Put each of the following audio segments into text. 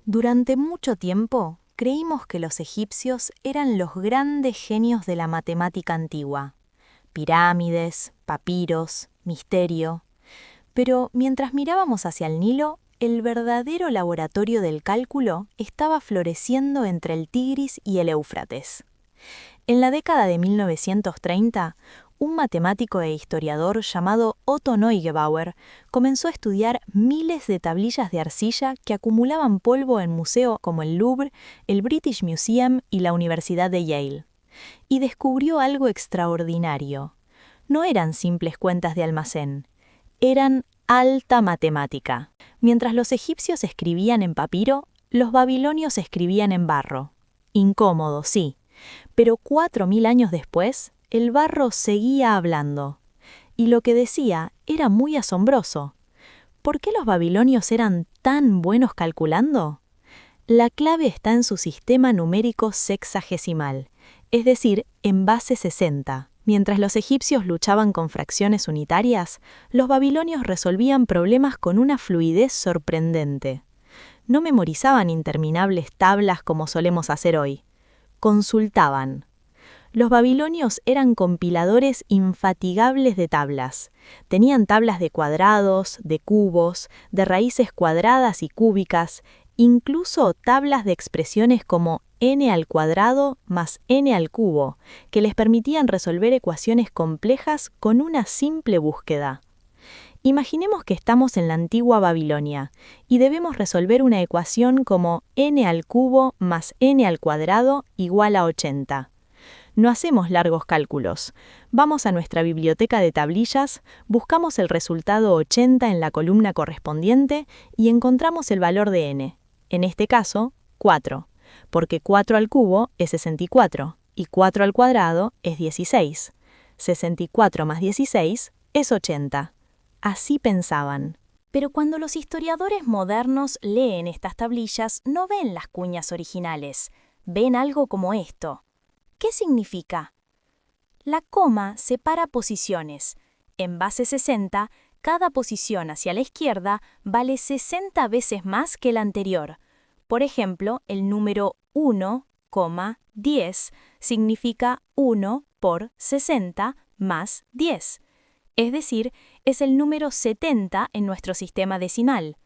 Durante mucho tiempo, creímos que los egipcios eran los grandes genios de la matemática antigua. Pirámides, papiros, misterio. Pero mientras mirábamos hacia el Nilo, el verdadero laboratorio del cálculo estaba floreciendo entre el Tigris y el Éufrates. En la década de 1930, un matemático e historiador llamado Otto Neugebauer comenzó a estudiar miles de tablillas de arcilla que acumulaban polvo en museos como el Louvre, el British Museum y la Universidad de Yale. Y descubrió algo extraordinario. No eran simples cuentas de almacén, eran alta matemática. Mientras los egipcios escribían en papiro, los babilonios escribían en barro. Incómodo, sí, pero 4000 años después, el barro seguía hablando. Y lo que decía era muy asombroso. ¿Por qué los babilonios eran tan buenos calculando? La clave está en su sistema numérico sexagesimal, es decir, en base 60. Mientras los egipcios luchaban con fracciones unitarias, los babilonios resolvían problemas con una fluidez sorprendente. No memorizaban interminables tablas como solemos hacer hoy. Consultaban. Los babilonios eran compiladores infatigables de tablas. Tenían tablas de cuadrados, de cubos, de raíces cuadradas y cúbicas, incluso tablas de expresiones como n al cuadrado más n al cubo, que les permitían resolver ecuaciones complejas con una simple búsqueda. Imaginemos que estamos en la antigua Babilonia y debemos resolver una ecuación como n al cubo más n al cuadrado igual a 80. No hacemos largos cálculos. Vamos a nuestra biblioteca de tablillas, buscamos el resultado 80 en la columna correspondiente y encontramos el valor de n. En este caso, 4, porque 4 al cubo es 64 y 4 al cuadrado es 16. 64 más 16 es 80. Así pensaban. Pero cuando los historiadores modernos leen estas tablillas, no ven las cuñas originales, ven algo como esto. ¿Qué significa? La coma separa posiciones. En base 60, cada posición hacia la izquierda vale 60 veces más que la anterior. Por ejemplo, el número 1,10 significa 1 por 60 más 10. Es decir, es el número 70 en nuestro sistema decimal.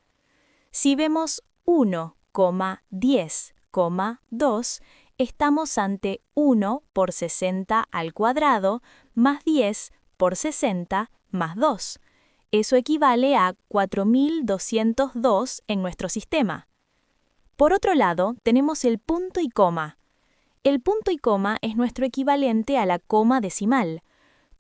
Si vemos 1,10,2, estamos ante 1 por 60 al cuadrado más 10 por 60 más 2. Eso equivale a 4202 en nuestro sistema. Por otro lado, tenemos el punto y coma. El punto y coma es nuestro equivalente a la coma decimal.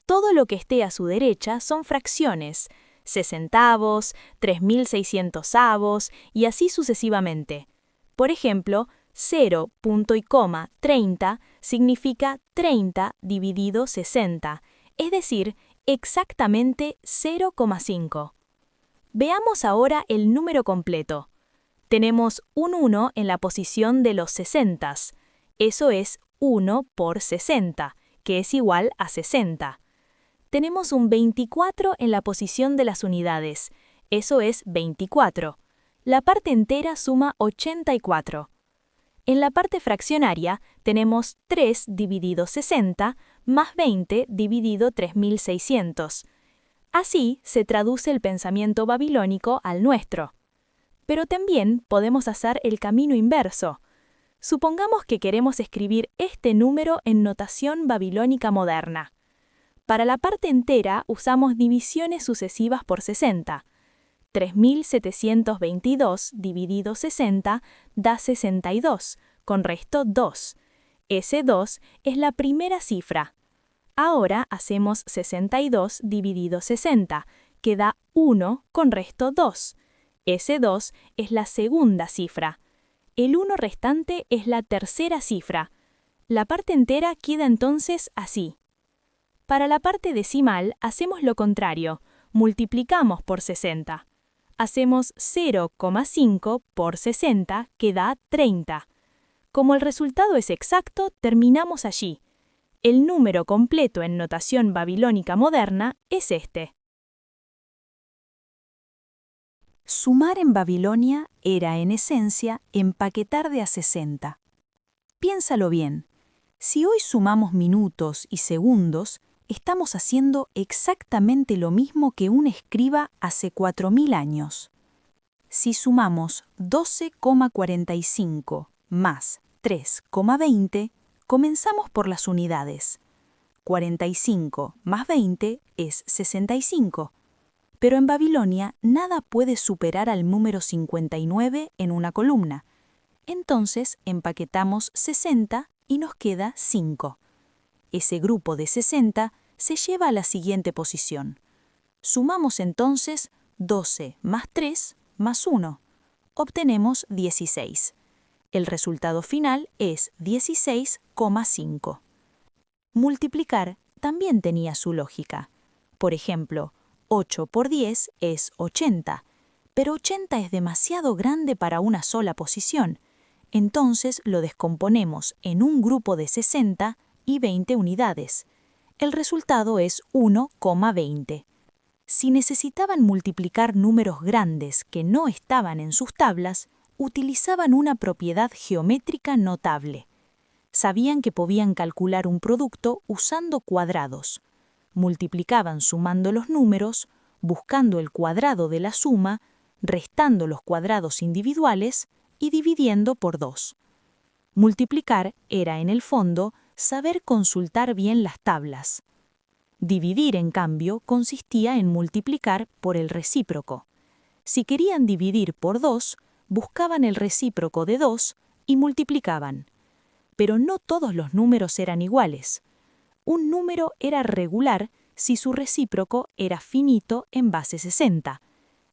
Todo lo que esté a su derecha son fracciones, 60avos, 3600avos y así sucesivamente. Por ejemplo, 0, punto y coma, 30 significa 30 dividido 60, es decir, exactamente 0,5. Veamos ahora el número completo. Tenemos un 1 en la posición de los 60s. Eso es 1 por 60, que es igual a 60. Tenemos un 24 en la posición de las unidades. Eso es 24. La parte entera suma 84. En la parte fraccionaria tenemos 3 dividido 60 más 20 dividido 3600. Así se traduce el pensamiento babilónico al nuestro. Pero también podemos hacer el camino inverso. Supongamos que queremos escribir este número en notación babilónica moderna. Para la parte entera usamos divisiones sucesivas por 60. 3722 dividido 60 da 62, con resto 2. Ese 2 es la primera cifra. Ahora hacemos 62 dividido 60, que da 1 con resto 2. Ese 2 es la segunda cifra. El 1 restante es la tercera cifra. La parte entera queda entonces así. Para la parte decimal hacemos lo contrario, multiplicamos por 60. Hacemos 0,5 por 60, que da 30. Como el resultado es exacto, terminamos allí. El número completo en notación babilónica moderna es este. Sumar en Babilonia era, en esencia, empaquetar de a 60. Piénsalo bien. Si hoy sumamos minutos y segundos, estamos haciendo exactamente lo mismo que un escriba hace 4000 años. Si sumamos 12,45 más 3,20, comenzamos por las unidades. 45 más 20 es 65. Pero en Babilonia nada puede superar al número 59 en una columna. Entonces empaquetamos 60 y nos queda 5. Ese grupo de 60 se lleva a la siguiente posición. Sumamos entonces 12 más 3 más 1. Obtenemos 16. El resultado final es 16,5. Multiplicar también tenía su lógica. Por ejemplo, 8 por 10 es 80, pero 80 es demasiado grande para una sola posición. Entonces lo descomponemos en un grupo de 60 y 20 unidades. El resultado es 1,20. Si necesitaban multiplicar números grandes que no estaban en sus tablas, utilizaban una propiedad geométrica notable. Sabían que podían calcular un producto usando cuadrados. Multiplicaban sumando los números, buscando el cuadrado de la suma, restando los cuadrados individuales y dividiendo por 2. Multiplicar era, en el fondo, saber consultar bien las tablas. Dividir, en cambio, consistía en multiplicar por el recíproco. Si querían dividir por 2, buscaban el recíproco de 2 y multiplicaban. Pero no todos los números eran iguales. Un número era regular si su recíproco era finito en base 60.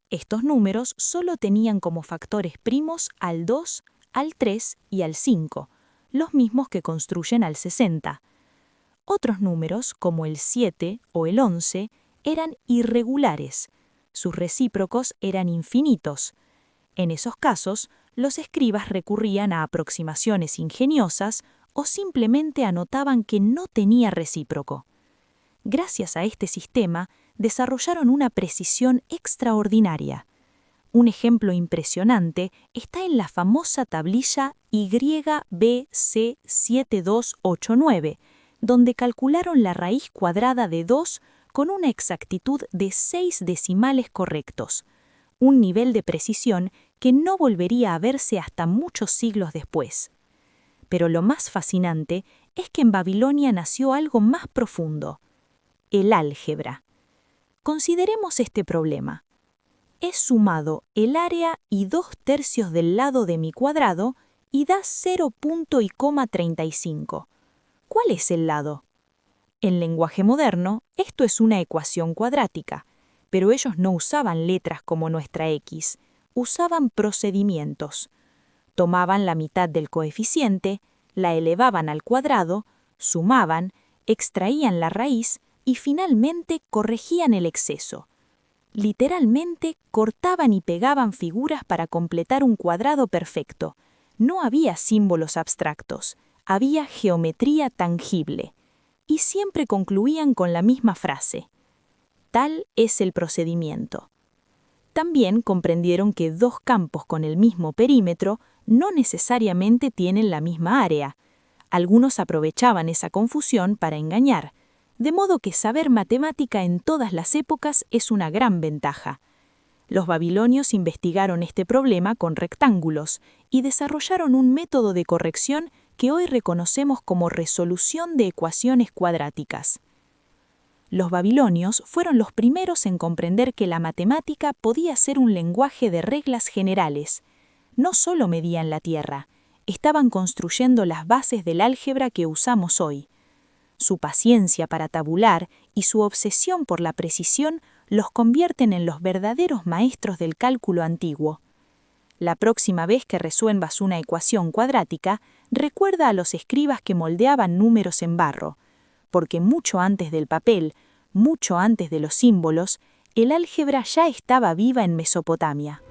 Estos números solo tenían como factores primos al 2, al 3 y al 5, los mismos que construyen al 60. Otros números, como el 7 o el 11, eran irregulares. Sus recíprocos eran infinitos. En esos casos, los escribas recurrían a aproximaciones ingeniosas o simplemente anotaban que no tenía recíproco. Gracias a este sistema, desarrollaron una precisión extraordinaria. Un ejemplo impresionante está en la famosa tablilla YBC7289, donde calcularon la raíz cuadrada de 2 con una exactitud de 6 decimales correctos, un nivel de precisión que no volvería a verse hasta muchos siglos después. Pero lo más fascinante es que en Babilonia nació algo más profundo: el álgebra. Consideremos este problema. He sumado el área y 2/3 del lado de mi cuadrado y da 0,35. ¿Cuál es el lado? En lenguaje moderno, esto es una ecuación cuadrática, pero ellos no usaban letras como nuestra X, usaban procedimientos. Tomaban la mitad del coeficiente, la elevaban al cuadrado, sumaban, extraían la raíz y finalmente corregían el exceso. Literalmente cortaban y pegaban figuras para completar un cuadrado perfecto. No había símbolos abstractos, había geometría tangible. Y siempre concluían con la misma frase: tal es el procedimiento. También comprendieron que dos campos con el mismo perímetro no necesariamente tienen la misma área. Algunos aprovechaban esa confusión para engañar, de modo que saber matemática en todas las épocas es una gran ventaja. Los babilonios investigaron este problema con rectángulos y desarrollaron un método de corrección que hoy reconocemos como resolución de ecuaciones cuadráticas. Los babilonios fueron los primeros en comprender que la matemática podía ser un lenguaje de reglas generales. No solo medían la Tierra, estaban construyendo las bases del álgebra que usamos hoy. Su paciencia para tabular y su obsesión por la precisión los convierten en los verdaderos maestros del cálculo antiguo. La próxima vez que resuelvas una ecuación cuadrática, recuerda a los escribas que moldeaban números en barro, porque mucho antes del papel, mucho antes de los símbolos, el álgebra ya estaba viva en Mesopotamia.